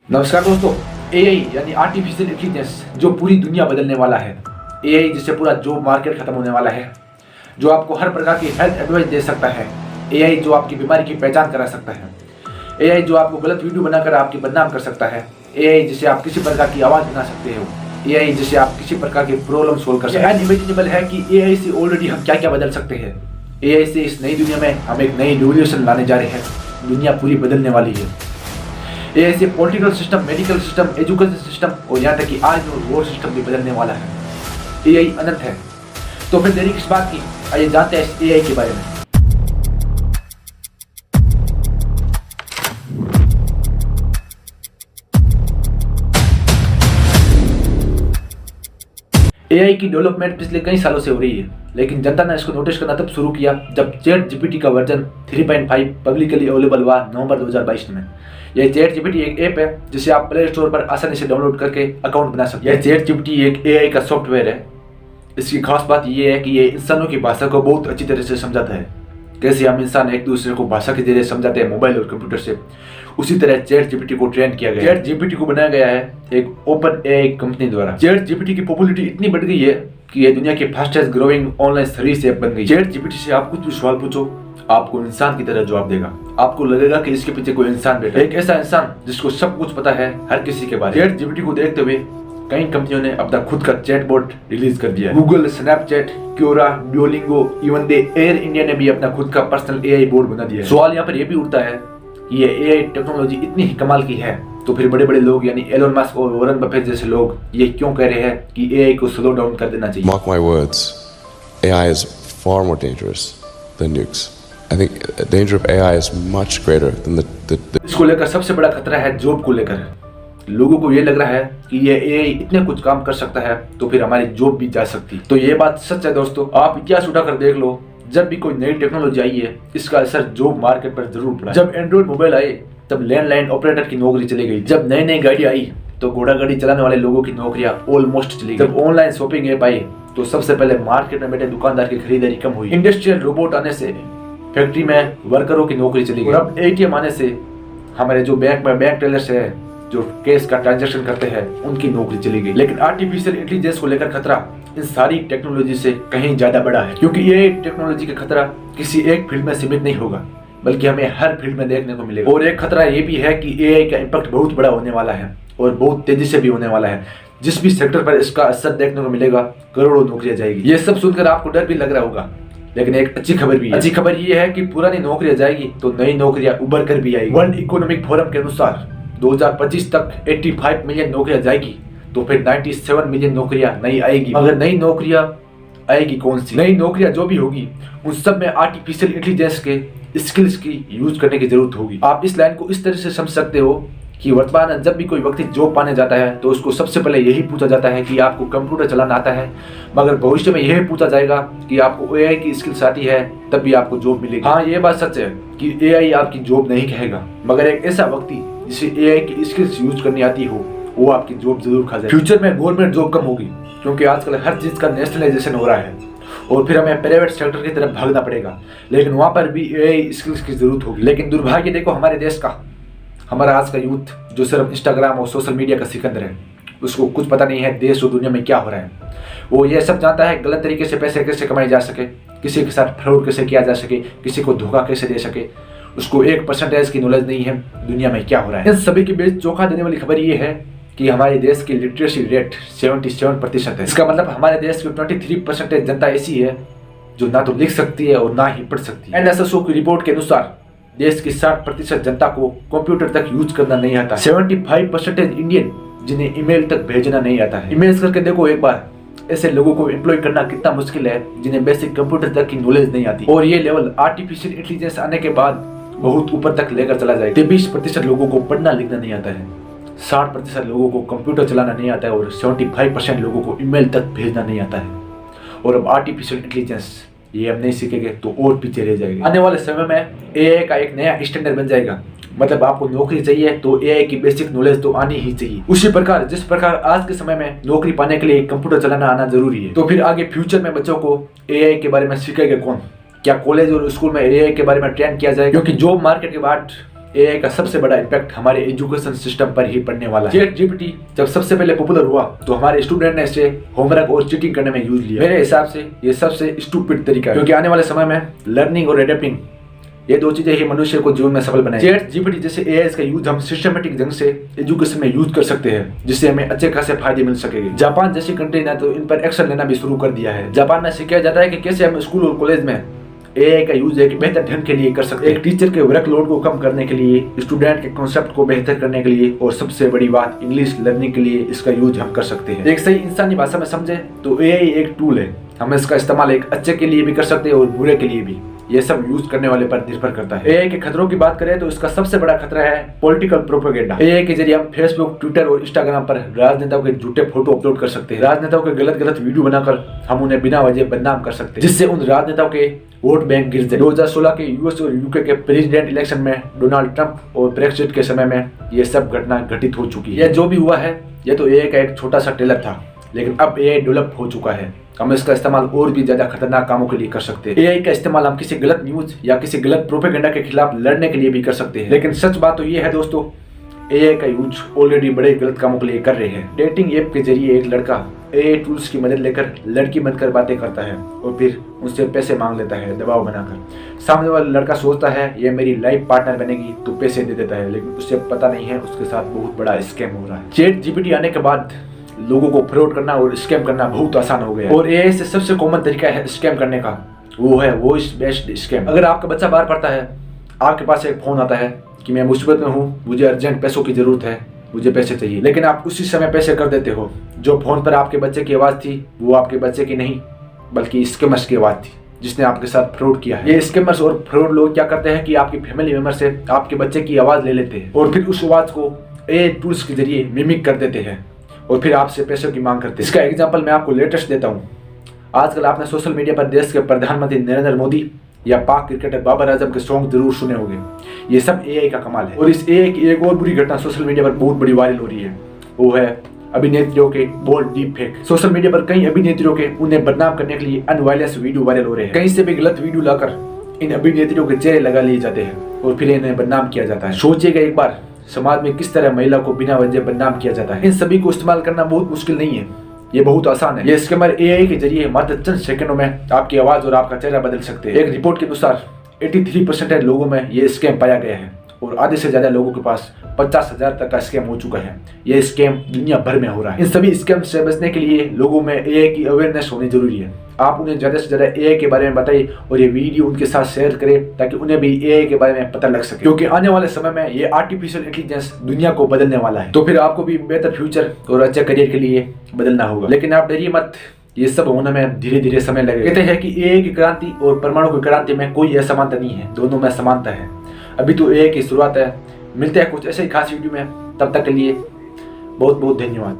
नमस्कार दोस्तों। एआई यानी आर्टिफिशियल इंटेलिजेंस जो पूरी दुनिया बदलने वाला है। एआई जिससे पूरा जॉब मार्केट खत्म होने वाला है, जो आपको हर प्रकार की हेल्थ एडवाइस दे सकता है। एआई जो आपकी बीमारी की पहचान करा सकता है। एआई जो आपको गलत वीडियो बनाकर आपकी बदनाम कर सकता है। एआई जिसे आप किसी प्रकार की आवाज़ बना सकते हो। एआई जिसे आप किसी प्रकार की प्रॉब्लम सोल्व कर सकते हैं। अनइमेजिनेबल है कि एआई से ऑलरेडी हम क्या क्या बदल सकते हैं। एआई से इस नई दुनिया में हम एक नई रिवोल्यूशन लाने जा रहे हैं। दुनिया पूरी बदलने वाली है। एआई से political system, medical system, education system और यहाँ तक कि आज और वो सिस्टम भी बदलने वाला है। एआई अनंत है, तो फिर देरी किस बात की, आइए जानते हैं इस एआई के बारे में। एआई की डेवलपमेंट पिछले कई सालों से हो रही है, लेकिन जनता ने इसको नोटिस करना तब शुरू किया जब चैट जीपीटी का वर्जन 3.5 पब्लिकली अवेलेबल हुआ नवंबर 2022 में। यह चैट जीपीटी एक ऐप है जिसे आप प्ले स्टोर पर आसानी से डाउनलोड करके अकाउंट बना सकते हैं। यह चैट जीपीटी एक एआई का सॉफ्टवेयर है। इसकी खास बात यह है कि ये इंसानों की भाषा को बहुत अच्छी तरह से समझाता है। कैसे हम इंसान एक दूसरे को भाषा के जरिए समझाते हैं मोबाइल और कंप्यूटर से, उसी तरह चैट जीपीटी को ट्रेन किया गया है। चैट जीपीटी को बनाया गया है एक ओपन एआई कंपनी द्वारा। चैट जीपीटी की पॉपुलैरिटी इतनी बढ़ गई है कि यह दुनिया की fastest growing online service app बन गई। चैट जीपीटी से आप कुछ भी सवाल पूछो, आपको इंसान की तरह जवाब देगा। आपको लगेगा कि इसके पीछे कोई इंसान बैठा है, एक ऐसा इंसान जिसको सब कुछ पता है हर किसी के बारे में। चैट जीपीटी को देखते हुए कई कंपनियों ने अपना खुद का चैटबॉट रिलीज कर दिया है। Google, Snapchat, Quora, Duolingo, even the Air India ने भी अपना खुद का पर्सनल एआई बोर्ड बना दिया है। सवाल यहाँ पर यह भी उठता है कि ये एआई टेक्नोलॉजी इतनी ही कमाल की है, तो फिर बड़े बड़े लोग यानी एलोन मस्क और वॉरेन बफेट जैसे लोग ये क्यों कह रहे हैं कि एआई को स्लो डाउन कर देना चाहिए। Mark my words, AI is far more dangerous than nukes. I think the danger of AI is much greater than the इसको लेकर सबसे बड़ा खतरा है जॉब को लेकर। लोगों को ये लग रहा है कि ये एआई इतने कुछ काम कर सकता है तो फिर हमारी जॉब भी जा सकती। तो ये बात सच है दोस्तों। आप इतिहास उठाकर देख लो, जब भी कोई नई टेक्नोलॉजी आई है इसका असर जॉब मार्केट पर जरूर पड़ा। जब एंड्रॉइड मोबाइल आए तब लैंडलाइन ऑपरेटर की नौकरी चली गई। जब नई नई गाड़ी आई तो घोड़ा गाड़ी चलाने वाले लोगों की नौकरियां ऑलमोस्ट चली गई। जब ऑनलाइन शॉपिंग ऐप आई तो सबसे पहले मार्केट में बैठे दुकानदार की खरीदारी कम हुई। इंडस्ट्रियल रोबोट आने से फैक्ट्री में वर्करों की नौकरी चली गई। और अब एटीएम आने से हमारे जो बैंक में बैंक टेलर्स है जो कैश का ट्रांजैक्शन करते हैं उनकी नौकरी चली गई। लेकिन आर्टिफिशियल इंटेलिजेंस को लेकर खतरा इन सारी टेक्नोलॉजी से कहीं ज्यादा बड़ा है, क्योंकि ये टेक्नोलॉजी का खतरा किसी एक फील्ड में सीमित नहीं होगा बल्कि हमें हर फील्ड में देखने को मिलेगा। और एक खतरा ये भी है कि एआई का इम्पैक्ट बहुत बड़ा होने वाला है और बहुत तेजी से भी होने वाला है। जिस भी सेक्टर पर इसका असर देखने को मिलेगा करोड़ों नौकरियां जाएगी। ये सब सुनकर आपको डर भी लग रहा होगा, लेकिन एक अच्छी खबर भी है। अच्छी खबर ये है कि पुरानी नौकरियां जाएगी तो नई नौकरियां उभर कर भी आएगी। वर्ल्ड इकोनॉमिक फोरम के अनुसार 2025 तक 85 मिलियन नौकरियां जाएगी तो फिर 97 मिलियन नौकरियां नई आएगी। अगर नई नौकरियां आएगी कौन सी? नई नौकरियां जो भी होगी उन सब में आर्टिफिशियल इंटेलिजेंस के स्किल्स की यूज करने की जरूरत होगी। आप इस लाइन को इस तरह से समझ सकते हो कि वर्तमान में जब भी कोई व्यक्ति जॉब पाने जाता है तो उसको सबसे पहले यही पूछा जाता है कि आपको कंप्यूटर चलाना आता है, मगर भविष्य में यही पूछा जाएगा कि आपको एआई की स्किल्स आती है तब भी आपको जॉब मिलेगी। हाँ, ये बात सच है कि एआई आपकी जॉब नहीं कहेगा, मगर एक ऐसा व्यक्ति जिसे एआई की स्किल्स यूज करनी आती हो वो आपकी जॉब जरूर खा जाए। फ्यूचर में गवर्नमेंट जॉब कम होगी क्योंकि आजकल हर चीज का नेशनलाइजेशन हो रहा है और फिर हमें प्राइवेट सेक्टर की तरफ भागना पड़ेगा, लेकिन वहां पर भी एआई स्किल्स की जरूरत होगी। लेकिन दुर्भाग्य देखो हमारे देश का, हमारा आज का यूथ जो सिर्फ इंस्टाग्राम और सोशल मीडिया का सिकंदर है, उसको कुछ पता नहीं है देश और दुनिया में क्या हो रहा है। वो ये सब जानता है गलत तरीके से पैसे कैसे कमाए जा सके, किसी के साथ फ्रॉड कैसे किया जा सके, किसी को धोखा कैसे दे सके। उसको 1% की नॉलेज नहीं है दुनिया में क्या हो रहा है। इन सभी के बीच चौंका देने वाली खबर ये है कि हमारे देश की लिटरेसी रेट 77% है। इसका मतलब हमारे देश की 23% जनता ऐसी है जो ना तो लिख सकती है और ना ही पढ़ सकती है। एनएसएसओ की रिपोर्ट के अनुसार देश की 60% जनता को कंप्यूटर तक यूज करना नहीं आता। 75% इंडियन जिन्हें ईमेल तक भेजना नहीं आता है। इमेज करके देखो एक बार, ऐसे लोगों को एम्प्लॉय करना कितना मुश्किल है जिन्हें बेसिक कंप्यूटर तक की नॉलेज नहीं आती। और ये लेवल आर्टिफिशियल इंटेलिजेंस आने के बाद बहुत ऊपर तक लेकर चला जाएगा। 23% लोगों को पढ़ना लिखना नहीं आता है, 60% लोगों को कंप्यूटर चलाना नहीं आता है और 75% लोगों को ईमेल तक भेजना नहीं आता है। और अब आर्टिफिशियल इंटेलिजेंस ये हम नहीं सीखेंगे तो और पीछे रह जाएंगे। आने वाले समय में एआई का एक नया स्टैंडर्ड बन जाएगा। मतलब आपको नौकरी चाहिए तो एआई की बेसिक नॉलेज तो आनी ही चाहिए। उसी प्रकार जिस प्रकार आज के समय में नौकरी पाने के लिए कंप्यूटर चलाना आना जरूरी है, तो फिर आगे फ्यूचर में बच्चों को एआई के बारे में सीखेगा कौन? क्या कॉलेज और स्कूल में एआई के बारे में ट्रेन किया जाएगा? क्योंकि जॉब मार्केट के बाद एआई का सबसे बड़ा इम्पैक्ट हमारे एजुकेशन सिस्टम पर ही पड़ने वाला है। चैट जीपीटी जब सबसे पहले पॉपुलर हुआ तो हमारे स्टूडेंट ने इसे होमवर्क और चीटिंग करने में यूज लिया। मेरे हिसाब से ये सबसे स्टूपिड तरीका है, क्योंकि आने वाले समय में लर्निंग और एडेप्टिंग ये दो चीजें ही मनुष्य को जीवन में सफल बनाएंगी। चैट जीपीटी जैसे एआई का यूज हम सिस्टमेटिक ढंग से एजुकेशन में यूज कर सकते हैं, जिससे हमें अच्छे खासे फायदे मिल सकेंगे। जापान जैसी कंट्री ने तो इन पर एक्शन लेना भी शुरू कर दिया है। जापान में सिखाया जाता है कि कैसे हम स्कूल और कॉलेज में एआई का यूज एक बेहतर ढंग के लिए कर सकते हैं। एक टीचर के वर्कलोड को कम करने के लिए, स्टूडेंट के कॉन्सेप्ट को बेहतर करने के लिए, और सबसे बड़ी बात इंग्लिश लर्निंग के लिए इसका यूज हम कर सकते हैं। एक सही इंसानी भाषा में समझे तो एआई एक टूल है। हम इसका इस्तेमाल एक अच्छे के लिए भी कर सकते हैं और बुरे के लिए भी। ये सब यूज करने वाले पर निर्भर करता है। एआई के खतरों की बात करें तो इसका सबसे बड़ा खतरा है पॉलिटिकल प्रोपेगेंडा। एआई के जरिए हम फेसबुक, ट्विटर और इंस्टाग्राम पर राजनेताओं के झूठे फोटो अपलोड कर सकते हैं। राजनेताओं के गलत वीडियो बनाकर हम उन्हें बिना वजह बदनाम कर सकते हैं, जिससे उन राजनेताओं के वोट बैंक गिर जाए। 2016 के यूएस और यूके के प्रेसिडेंट इलेक्शन में डोनाल्ड ट्रंप और ब्रेक्सिट के समय में ये सब घटना घटित हो चुकी है। यह जो भी हुआ है ये तो एआई का एक छोटा सा ट्रेलर था, लेकिन अब एआई डेवलप हो चुका है। हम इसका इस्तेमाल और भी ज्यादा खतरनाक कामों के लिए कर सकते हैं। एआई का इस्तेमाल हम किसी गलत न्यूज या किसी गलत प्रोपेगेंडा के खिलाफ लड़ने के लिए भी कर सकते हैं। लेकिन सच बात तो ये है दोस्तों, एआई का यूज ऑलरेडी बड़े गलत कामों के लिए कर रहे हैं। डेटिंग ऐप के जरिए एक लड़का एआई टूल्स की मदद लेकर लड़की बनकर बातें करता है और फिर उससे पैसे मांग लेता है दबाव बनाकर। सामने वाला लड़का सोचता है ये मेरी लाइफ पार्टनर बनेगी तो पैसे दे देता है, लेकिन उससे पता नहीं है उसके साथ बहुत बड़ा स्कैम हो रहा है। चैट जीपीटी आने के बाद लोगों को फ्रॉड करना और स्कैम करना बहुत आसान हो गया है। और एआई से सबसे कॉमन तरीका है स्कैम करने का, वो है वॉइस बेस्ड स्कैम। अगर आपका बच्चा बाहर पढ़ता है, आपके पास एक फोन आता है कि मैं मुसीबत में हूँ, मुझे अर्जेंट पैसों की जरूरत है, मुझे पैसे चाहिए, लेकिन आप उसी समय पैसे कर देते हो। जो फोन पर आपके बच्चे की आवाज थी वो आपके बच्चे की नहीं बल्कि स्कैमर्स की आवाज थी, जिसने आपके साथ फ्रॉड किया है। ये स्कैमर्स और फ्रॉड लोग क्या करते हैं कि आपकी फैमिली मेंबर से आपके बच्चे की आवाज ले लेते हैं और फिर उस आवाज को एआई टूल्स के जरिए मिमिक कर देते हैं और फिर आपसे पैसों की मांग करते हैं। इसका एग्जांपल मैं आपको लेटेस्ट देता हूँ। आजकल आपने सोशल मीडिया पर देश के प्रधानमंत्री नरेंद्र मोदी या पाक क्रिकेटर बाबर आजम के सॉन्ग जरूर सुने होंगे। ये सब एआई का कमाल है। और इस एआई की एक और बुरी घटना सोशल मीडिया पर बहुत बड़ी वायरल हो रही है, वो है अभिनेत्रियों के bold deep fake. Social media पर कई अभिनेत्रियों के उन्हें बदनाम करने के लिए अनवायलेंस वीडियो वायरल हो रहे हैं। कहीं से भी गलत वीडियो लाकर इन अभिनेत्रियों के चेहरे लगा लिए जाते हैं और फिर इन्हें बदनाम किया जाता है। सोचिएगा एक बार, समाज में किस तरह महिला को बिना वजह बदनाम किया जाता है। इन सभी को इस्तेमाल करना बहुत मुश्किल नहीं है, ये बहुत आसान है। ये स्कैमर एआई के जरिए मात्र चंद सेकंडों में आपकी आवाज और आपका चेहरा बदल सकते हैं। एक रिपोर्ट के अनुसार 83% लोगों में ये स्कैम पाया गया है और आधे से ज्यादा लोगों के पास 50,000 तक का स्कैम हो चुका है। ये स्कैम दुनिया भर में हो रहा है। इन सभी स्कैम से बचने के लिए लोगों में एआई की अवेयरनेस होनी जरूरी है। आप उन्हें ज्यादा से ज्यादा एआई के बारे में बताइए और ये वीडियो उनके साथ शेयर करें ताकि उन्हें भी एआई के बारे में पता लग सके, क्योंकि आने वाले समय में ये आर्टिफिशियल इंटेलिजेंस दुनिया को बदलने वाला है। तो फिर आपको भी बेहतर फ्यूचर और अच्छे करियर के लिए बदलना होगा। लेकिन आप डरिए मत, ये सब होने में धीरे धीरे समय लगेगा। कहते हैं कि एआई की क्रांति और परमाणु की क्रांति में कोई असमानता नहीं है, दोनों में समानता है। अभी तो एआई की शुरुआत है। मिलते हैं कुछ ऐसे ही खास वीडियो में, तब तक के लिए बहुत बहुत धन्यवाद।